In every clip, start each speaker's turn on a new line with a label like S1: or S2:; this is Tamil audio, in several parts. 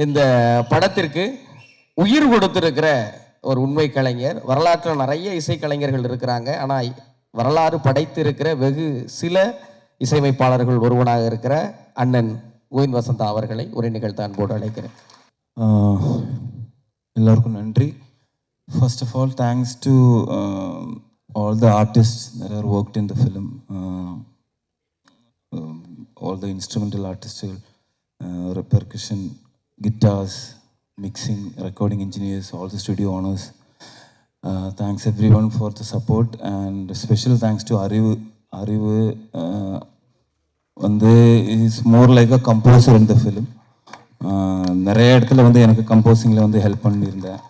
S1: இந்த படத்திற்கு உயிர் கொடுத்திருக்கிற ஒரு உண்மை கலைஞர். வரலாற்றில் நிறைய இசைக்கலைஞர்கள் இருக்கிறாங்க. ஆனால் வரலாறு படைத்திருக்கிற வெகு சில இசையமைப்பாளர்கள் ஒருவனாக இருக்கிற அண்ணன் கோவிந்த் வசந்தா அவர்களை உரை நிகழ்த்த அன்போடு அழைக்கிறேன்.
S2: எல்லாருக்கும் நன்றி. First of all thanks to all the artists that are worked in the film, all the instrumental artists, percussion, guitars, mixing, recording engineers, all the studio owners. Thanks everyone for the support, and special thanks to Arivu. வந்து is more like a composer in the film. நிறைய இடத்துல வந்து எனக்கு கம்போசிங்கில் வந்து ஹெல்ப் பண்ணியிருந்தேன்.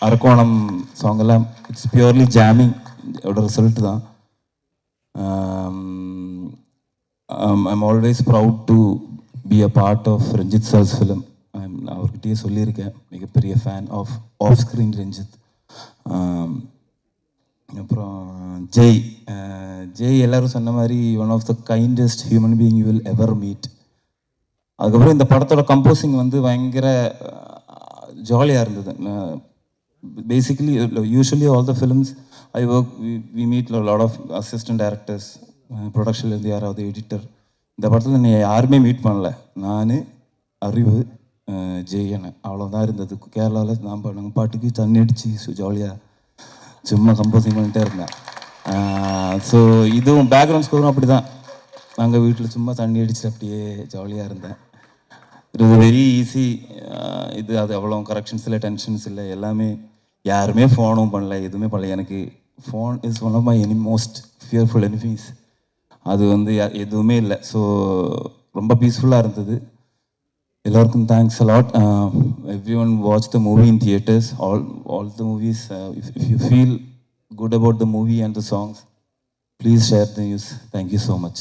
S2: அரக்கோணம் சாங்கெல்லாம் இட்ஸ் பியூர்லி ஜாமிங் ஓட ரிசல்ட் தான். I'm always proud to be a part of Ranjith sir's film. அவர்கிட்டயே சொல்லியிருக்கேன், மிகப்பெரிய ஃபேன் ஆஃப் ஸ்க்ரீன் ரஞ்சித். அப்புறம் ஜெய் எல்லோரும் சொன்ன மாதிரி one of the kindest human being you will ever meet. அதுக்கப்புறம் இந்த படத்தோட கம்போசிங் வந்து பயங்கர ஜாலியாக இருந்தது. Basically usually all the films I work we meet lot of assistant directors, ப்ரொடக்ஷன்லேருந்து யாராவது எடிட்டர். இந்த படத்தில் நீ யாருமே மீட் பண்ணல. நான், அறிவு, ஜெயன், அவ்வளோதான் இருந்தது. கேரளாவில் நாங்கள் பாட்டுக்கு தண்ணி அடித்து ஜாலியாக சும்மா கம்போசிங் பண்ணிகிட்டே இருந்தேன். ஸோ இதுவும் பேக்ரவுண்ட் ஸ்கோரும் அப்படி தான். நாங்கள் வீட்டில் சும்மா தண்ணி அடிச்சுட்டு அப்படியே ஜாலியாக இருந்தேன். It is very easy. இது அது அவ்வளோ கரெக்ஷன்ஸ் இல்லை, டென்ஷன்ஸ் இல்லை, எல்லாமே. யாருமே ஃபோனும் பண்ணல, எதுவுமே பண்ணல. எனக்கு phone is one of my most fearful enemies. அது வந்து எதுவுமே இல்லை. ஸோ ரொம்ப பீஸ்ஃபுல்லாக இருந்தது. எல்லாருக்கும் thanks a lot. Everyone watch the movie in theatres, all the movies. If you feel good about the movie and the songs, please share the news. Thank you so much.